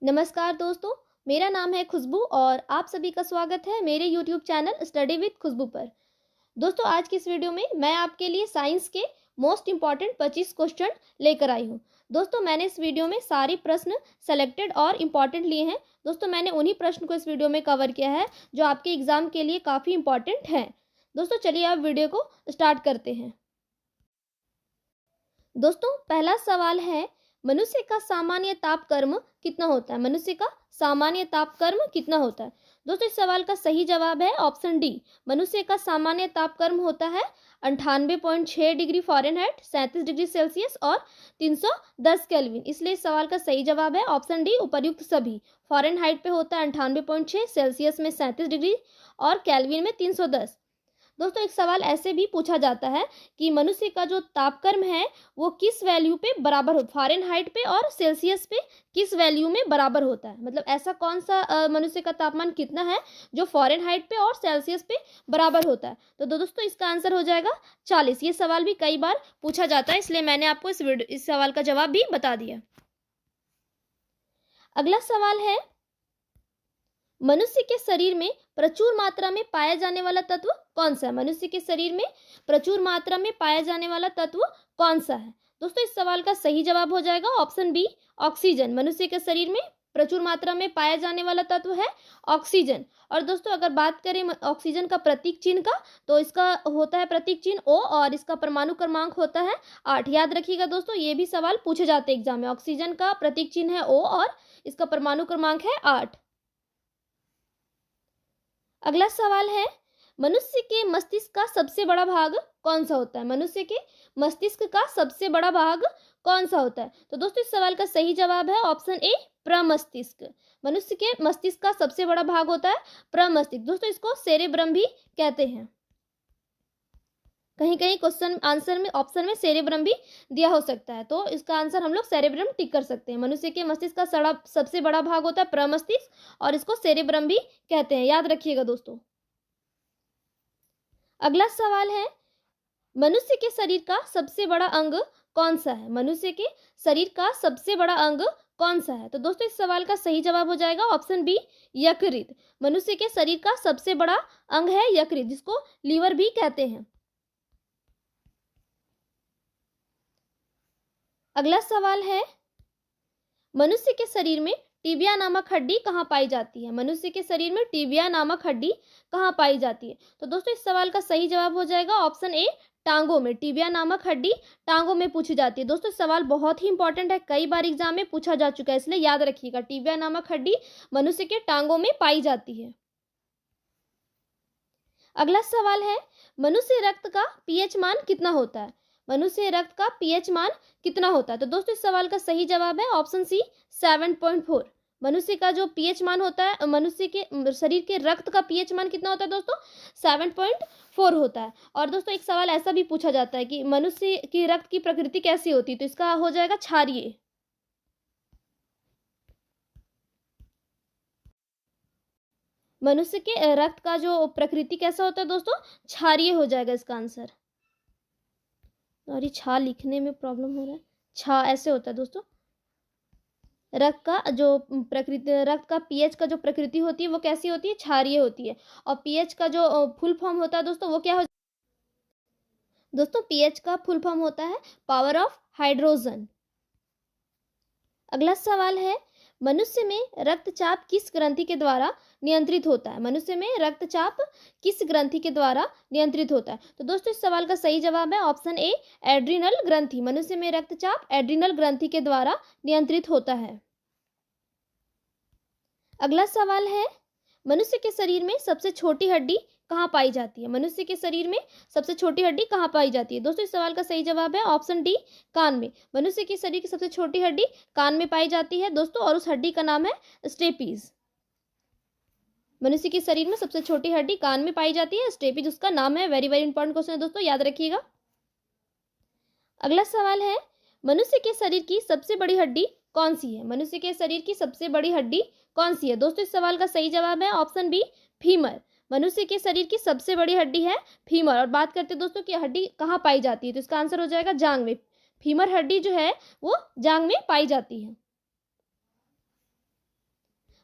नमस्कार दोस्तों, मेरा नाम है खुशबू और आप सभी का स्वागत है मेरे YouTube चैनल स्टडी विद खुशबू पर। दोस्तों, आज की इस वीडियो में मैं आपके लिए साइंस के मोस्ट इम्पॉर्टेंट 25 क्वेश्चन लेकर आई हूँ। दोस्तों, मैंने इस वीडियो में सारे प्रश्न सेलेक्टेड और इम्पॉर्टेंट लिए हैं। दोस्तों, मैंने उन्हीं प्रश्न को इस वीडियो में कवर किया है जो आपके एग्जाम के लिए काफ़ी इम्पॉर्टेंट हैं। दोस्तों, चलिए आप वीडियो को स्टार्ट करते हैं। दोस्तों, पहला सवाल है, मनुष्य का सामान्य तापक्रम कितना होता है? मनुष्य का सामान्य तापक्रम कितना होता है? दोस्तों, इस सवाल का सही जवाब है ऑप्शन डी। मनुष्य का सामान्य तापक्रम होता है 98.6 डिग्री फ़ारेनहाइट, 37 डिग्री सेल्सियस और 310 केल्विन। इसलिए इस सवाल का सही जवाब है ऑप्शन डी, उपर्युक्त सभी। फ़ारेनहाइट पे होता है 98.6, सेल्सियस में 37 डिग्री और केल्विन में 310। दोस्तों, एक सवाल ऐसे भी पूछा जाता है कि मनुष्य का जो तापक्रम है वो किस वैल्यू पे बराबर हो, फ़ारेनहाइट पे और सेल्सियस पे किस वैल्यू में बराबर होता है। मतलब ऐसा कौन सा मनुष्य का तापमान कितना है जो फ़ारेनहाइट पे और सेल्सियस पे बराबर होता है। तो दोस्तों, इसका आंसर हो जाएगा 40। ये सवाल भी कई बार पूछा जाता है, इसलिए मैंने आपको इस सवाल का जवाब भी बता दिया। अगला सवाल है, मनुष्य के शरीर में प्रचुर मात्रा में पाया जाने वाला तत्व कौन सा है? मनुष्य के शरीर में प्रचुर मात्रा में पाया जाने वाला तत्व कौन सा है? दोस्तों, इस सवाल का सही जवाब हो जाएगा ऑप्शन बी, ऑक्सीजन। मनुष्य के शरीर में प्रचुर मात्रा में पाया जाने वाला तत्व है ऑक्सीजन। और दोस्तों, अगर बात करें ऑक्सीजन का प्रतीक चिन्ह का, तो इसका होता है प्रतीक चिन्ह O और इसका परमाणु क्रमांक होता है 8। याद रखिएगा दोस्तों, ये भी सवाल पूछे जाते हैं एग्जाम में। ऑक्सीजन का प्रतीक चिन्ह है O और इसका परमाणु क्रमांक है 8। अगला सवाल है, मनुष्य के मस्तिष्क का सबसे बड़ा भाग कौन सा होता है? मनुष्य के मस्तिष्क का सबसे बड़ा भाग कौन सा होता है? तो दोस्तों, इस सवाल का सही जवाब है ऑप्शन ए, प्रमस्तिष्क। मनुष्य के मस्तिष्क का सबसे बड़ा भाग होता है प्रमस्तिष्क। दोस्तों, इसको सेरेब्रम भी कहते हैं। कहीं कहीं क्वेश्चन आंसर में ऑप्शन में सेरेब्रम भी दिया हो सकता है, तो इसका आंसर हम लोग सेरेब्रम टिक कर सकते हैं। मनुष्य के मस्तिष्क का सबसे बड़ा भाग होता है प्रमस्तिष्क और इसको सेरेब्रम भी कहते हैं। याद रखिएगा दोस्तों। अगला सवाल है, मनुष्य के शरीर का सबसे बड़ा अंग कौन सा है? मनुष्य के शरीर का सबसे बड़ा अंग कौन सा है? तो दोस्तों, इस सवाल का सही जवाब हो जाएगा ऑप्शन बी, यकृत। मनुष्य के शरीर का सबसे बड़ा अंग है यकृत, जिसको लीवर भी कहते हैं। अगला सवाल है, मनुष्य के शरीर में टिबिया नामक हड्डी कहाँ पाई जाती है? मनुष्य के शरीर में टिबिया नामक हड्डी कहाँ पाई जाती है? तो दोस्तों, इस सवाल का सही जवाब हो जाएगा ऑप्शन ए, टांगों में। टिबिया नामक हड्डी टांगों में पूछी जाती है। दोस्तों, सवाल बहुत ही इंपॉर्टेंट है, कई बार एग्जाम में पूछा जा चुका है, इसलिए याद रखिएगा। टिबिया नामक हड्डी मनुष्य के टांगों में पाई जाती है। अगला सवाल है, मनुष्य रक्त का पीएच मान कितना होता है? मनुष्य रक्त का पीएच मान कितना होता है? तो दोस्तों, इस सवाल का सही जवाब है ऑप्शन सी, 7.4। मनुष्य का जो पीएच मान होता है, मनुष्य के शरीर के रक्त का पीएच मान कितना होता है दोस्तों? 7.4 होता है। और दोस्तों, एक सवाल ऐसा भी पूछा जाता है कि मनुष्य की रक्त की प्रकृति कैसी होती है? तो इसका हो जाएगा क्षारीय। मनुष्य के रक्त का जो प्रकृति कैसा होता है दोस्तों? क्षारीय हो जाएगा इसका आंसर। और ये छा लिखने में प्रॉब्लम हो रहा है, छा ऐसे होता है दोस्तों। रक्त का जो प्रकृति, रक्त का पीएच का जो प्रकृति होती है वो कैसी होती है? क्षारीय होती है। और पीएच का जो फुल फॉर्म होता है दोस्तों, वो क्या हो दोस्तों? पीएच का फुल फॉर्म होता है पावर ऑफ हाइड्रोजन। अगला सवाल है, मनुष्य में रक्तचाप किस ग्रंथि के द्वारा नियंत्रित होता है? मनुष्य में रक्तचाप किस ग्रंथि के द्वारा नियंत्रित होता है? तो दोस्तों, इस सवाल का सही जवाब है ऑप्शन ए, एड्रिनल ग्रंथि। मनुष्य में रक्तचाप एड्रिनल ग्रंथि के द्वारा नियंत्रित होता है। अगला सवाल है, मनुष्य के शरीर में सबसे छोटी हड्डी कहाँ पाई जाती है? मनुष्य के शरीर में सबसे छोटी हड्डी कहाँ पाई जाती है? दोस्तों, इस सवाल का सही जवाब है ऑप्शन डी, कान में। मनुष्य के शरीर की सबसे छोटी हड्डी कान में पाई जाती है दोस्तों, और उस हड्डी का नाम है स्टेपीज। मनुष्य के शरीर में सबसे छोटी हड्डी कान में पाई जाती है, स्टेपीज उसका नाम है। वेरी वेरी इंपॉर्टेंट क्वेश्चन है दोस्तों, याद रखिएगा। अगला सवाल है, मनुष्य के शरीर की सबसे बड़ी हड्डी कौन सी है? मनुष्य के शरीर की सबसे बड़ी हड्डी कौन सी है? दोस्तों, इस सवाल का सही जवाब है ऑप्शन बी, फीमर। मनुष्य के शरीर की सबसे बड़ी हड्डी है फीमर। और बात करते हैं दोस्तों कि हड्डी कहाँ पाई जाती है, तो इसका आंसर हो जाएगा जांग में। फीमर हड्डी जो है वो जांग में पाई जाती है।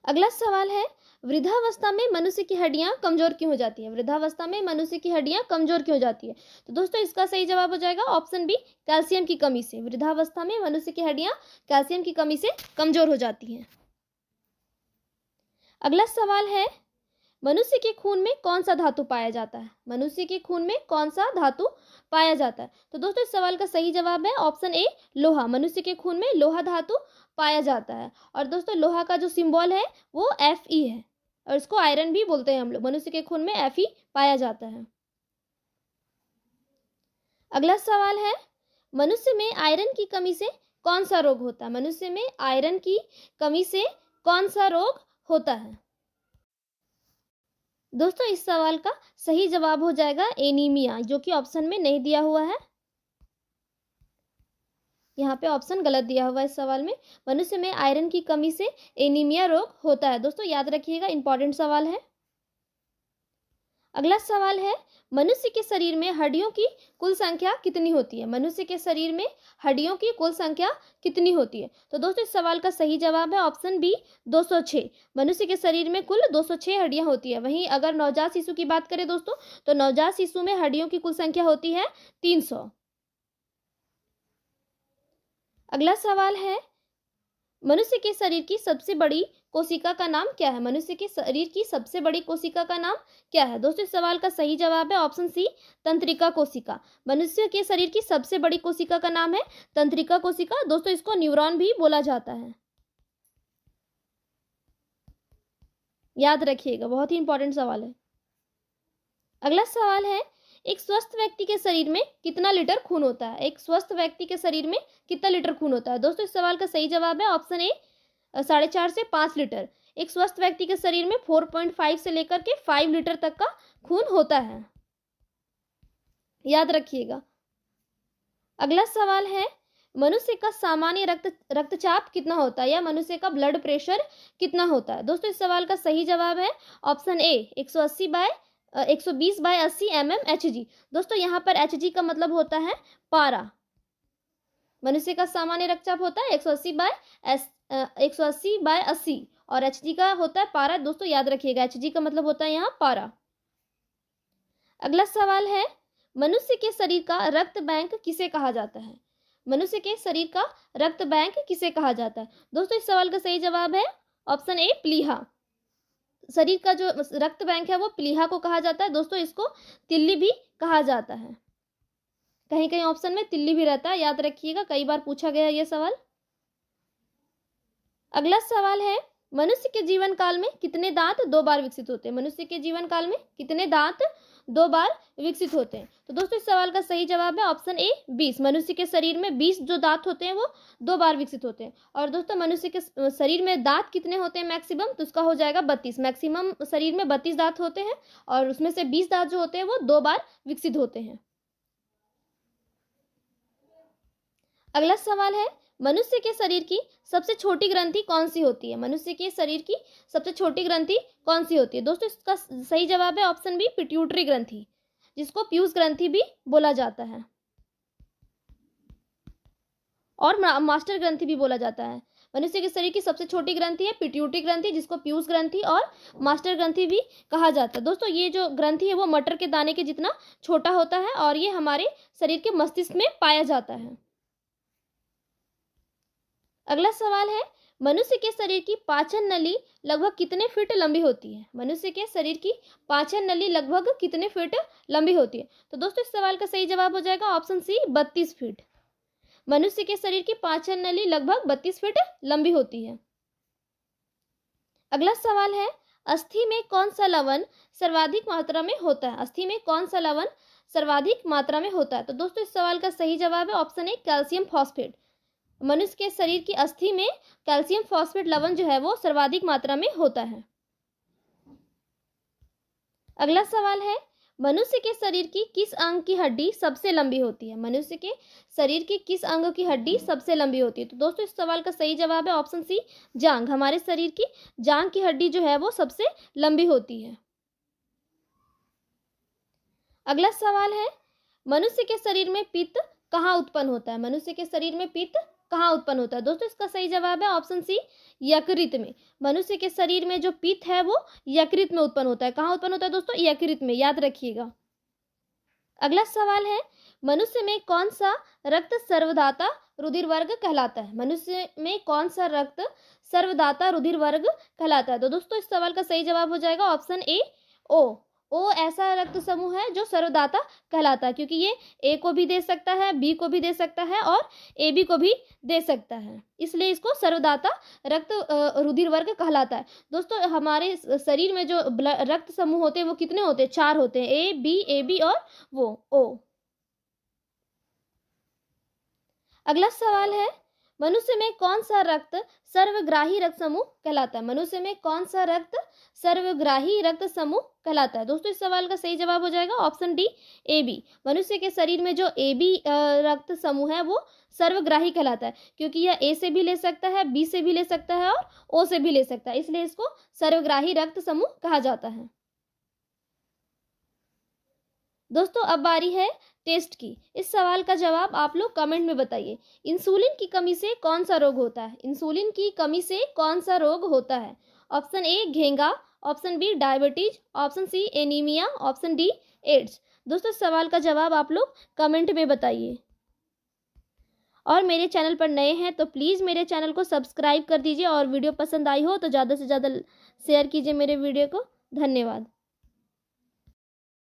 अगला सवाल है, वृद्धावस्था में मनुष्य की हड्डियां कमजोर क्यों हो जाती है? वृद्धावस्था में मनुष्य की हड्डियां कमजोर क्यों हो जाती है? तो दोस्तों इसका सही जवाब हो जाएगा ऑप्शन बी, कैल्शियम की कमी से। वृद्धावस्था में मनुष्य की हड्डियां कैल्शियम की कमी से कमजोर हो जाती हैं। अगला सवाल है, मनुष्य के खून में कौन सा धातु पाया जाता है? मनुष्य के खून में कौन सा धातु पाया जाता है? तो दोस्तों इस सवाल का सही जवाब है ऑप्शन ए, लोहा। मनुष्य के खून में लोहा धातु पाया जाता है। और दोस्तों लोहा का जो सिंबल है वो Fe है, और इसको आयरन भी बोलते हैं हम लोग। मनुष्य के खून में Fe पाया जाता है। अगला सवाल है, मनुष्य में आयरन की कमी से कौन सा रोग होता है? मनुष्य में आयरन की कमी से कौन सा रोग होता है? दोस्तों इस सवाल का सही जवाब हो जाएगा एनीमिया, जो कि ऑप्शन में नहीं दिया हुआ है। यहाँ पे ऑप्शन गलत दिया हुआ है इस सवाल में। मनुष्य में आयरन की कमी से एनीमिया रोग होता है। दोस्तों याद रखिएगा, इंपॉर्टेंट सवाल है। अगला सवाल है, मनुष्य के शरीर में हड्डियों की कुल संख्या कितनी होती है? मनुष्य के शरीर में हड्डियों की कुल संख्या कितनी होती है? तो दोस्तों इस सवाल का सही जवाब है ऑप्शन बी, 206। मनुष्य के शरीर में कुल 206 हड्डियां होती है। वहीं अगर नवजात शिशु की बात करें दोस्तों, तो नवजात शिशु में हड्डियों की कुल संख्या होती है 300। अगला सवाल है, मनुष्य के शरीर की सबसे बड़ी कोशिका का नाम क्या है? मनुष्य के शरीर की सबसे बड़ी कोशिका का नाम क्या है? दोस्तों इस सवाल का सही जवाब है ऑप्शन सी, तंत्रिका कोशिका। मनुष्य के शरीर की सबसे बड़ी कोशिका का नाम है तंत्रिका कोशिका। दोस्तों इसको न्यूरॉन भी बोला जाता है, याद रखिएगा, बहुत ही इंपॉर्टेंट सवाल है। अगला सवाल है, एक स्वस्थ व्यक्ति के शरीर में कितना लीटर खून होता है? एक स्वस्थ व्यक्ति के शरीर में कितना लीटर खून होता है? दोस्तों इस सवाल का सही जवाब है ऑप्शन ए, 4.5 से 5 लीटर। एक स्वस्थ व्यक्ति के शरीर में 4.5 से लेकर के 5 लीटर तक का खून होता है, याद रखिएगा। अगला सवाल है, मनुष्य का सामान्य रक्तचाप कितना होता है, या मनुष्य का ब्लड प्रेशर कितना होता है? दोस्तों इस सवाल का सही जवाब है ऑप्शन ए, 120/80 mmHg। दोस्तों यहाँ पर Hg का मतलब होता है पारा। मनुष्य का सामान्य रक्तचाप होता है 180/80 और Hg का होता है पारा। दोस्तों याद रखिएगा, Hg का मतलब होता है यहाँ पारा। अगला सवाल है, मनुष्य के शरीर का रक्त बैंक किसे कहा जाता है? मनुष्य के शरीर का रक्त बैंक किसे कहा जाता है? दोस्तों इस सवाल का सही जवाब है ऑप्शन ए, प्लीहा। शरीर का जो रक्त बैंक है वो प्लीहा को कहा जाता है। दोस्तों इसको तिल्ली भी कहा जाता है। कहीं कहीं ऑप्शन में तिल्ली भी रहता है, याद रखिएगा, कई बार पूछा गया ये सवाल। अगला सवाल है, मनुष्य के जीवन काल में कितने दांत 2 बार विकसित होते हैं? मनुष्य के जीवन काल में कितने दांत 2 बार विकसित होते हैं? तो दोस्तों इस सवाल का सही जवाब है ऑप्शन ए, 20। मनुष्य के शरीर में 20 जो दांत होते हैं वो 2 बार विकसित होते हैं। और दोस्तों मनुष्य के शरीर में दांत कितने होते हैं मैक्सिमम? तो उसका हो जाएगा 32। मैक्सिमम शरीर में 32 दांत होते हैं, और उसमें से 20 दांत जो होते हैं वो 2 बार विकसित होते हैं। अगला सवाल है, मनुष्य के शरीर की सबसे छोटी ग्रंथि कौन सी होती है? मनुष्य के शरीर की सबसे छोटी ग्रंथि कौन सी होती है? दोस्तों इसका सही जवाब है ऑप्शन बी, पिट्यूटरी ग्रंथि, जिसको पीयूष ग्रंथि भी बोला जाता है, और मास्टर ग्रंथि भी बोला जाता है। मनुष्य के शरीर की सबसे छोटी ग्रंथि है पिट्यूटरी ग्रंथि, जिसको पीयूष ग्रंथि और मास्टर ग्रंथि भी कहा जाता है। दोस्तों ये जो ग्रंथि है वो मटर के दाने के जितना छोटा होता है, और ये हमारे शरीर के मस्तिष्क में पाया जाता है। अगला सवाल है, मनुष्य के शरीर की पाचन नली लगभग कितने फीट लंबी होती है? मनुष्य के शरीर की पाचन नली लगभग कितने फीट लंबी होती है? तो दोस्तों इस सवाल का सही जवाब हो जाएगा ऑप्शन सी, 32 फीट। मनुष्य के शरीर की पाचन नली लगभग 32 फीट लंबी होती है। अगला सवाल है, अस्थि में कौन सा लवण सर्वाधिक मात्रा में होता है? अस्थि में कौन सा लवण सर्वाधिक मात्रा में होता है? तो दोस्तों इस सवाल का सही जवाब है ऑप्शन ए, कैल्शियम फॉस्फेट। मनुष्य के शरीर की अस्थि में कैल्शियम फॉस्फेट लवण जो है वो सर्वाधिक मात्रा में होता है। अगला सवाल है, मनुष्य के शरीर की किस अंग की हड्डी सबसे लंबी होती है? मनुष्य के शरीर की किस अंग की हड्डी सबसे लंबी होती है? तो दोस्तों इस सवाल का सही जवाब है ऑप्शन सी, जांघ। हमारे शरीर की जांघ की हड्डी जो है वो सबसे लंबी होती है। अगला सवाल है, मनुष्य के शरीर में पित्त कहाँ उत्पन्न होता है? मनुष्य के शरीर में पित्त कहाँ उत्पन्न होता है? दोस्तों इसका सही जवाब है ऑप्शन सी, यकृत में। मनुष्य के शरीर में जो पित्त है वो यकृत में उत्पन्न होता है। कहाँ उत्पन्न होता है दोस्तों? यकृत में, याद रखिएगा। अगला सवाल है, मनुष्य में कौन सा रक्त सर्वदाता रुधिर वर्ग कहलाता है? मनुष्य में कौन सा रक्त सर्वदाता रुधिर वर्ग कहलाता है? तो दोस्तों इस सवाल का सही जवाब हो जाएगा ऑप्शन ए, ओ। ओ ऐसा रक्त समूह है जो सर्वदाता कहलाता है, क्योंकि ये ए को भी दे सकता है, बी को भी दे सकता है और ए बी को भी दे सकता है, इसलिए इसको सर्वदाता रक्त रुधिर वर्ग कहलाता है। दोस्तों हमारे शरीर में जो रक्त समूह होते हैं वो कितने होते हैं? 4 होते हैं, ए बी और वो ओ। अगला सवाल है, मनुष्य में कौन सा रक्त सर्वग्राही रक्त समूह कहलाता है? मनुष्य में कौन सा रक्त सर्वग्राही रक्त समूह कहलाता है? दोस्तों इस सवाल का सही जवाब हो जाएगा ऑप्शन डी, ए बी। मनुष्य के शरीर में जो ए बी रक्त समूह है वो सर्वग्राही कहलाता है, क्योंकि यह ए से भी ले सकता है, बी से भी ले सकता है और ओ से भी ले सकता है, इसलिए इसको सर्वग्राही रक्त समूह कहा जाता है। दोस्तों अब बारी है टेस्ट की। इस सवाल का जवाब आप लोग कमेंट में बताइए। इंसुलिन की कमी से कौन सा रोग होता है? इंसुलिन की कमी से कौन सा रोग होता है? ऑप्शन ए घेंगा, option B diabetes, option C anaemia, option D AIDS. दोस्तों इस सवाल का जवाब आप लोग कमेंट में बताइए। और मेरे चैनल पर नए हैं तो प्लीज़ मेरे चैनल को सब्सक्राइब कर दीजिए और वीडियो पसंद आई हो तो ज़्यादा से ज़्यादा शेयर कीजिए मेरे वीडियो को। धन्यवाद।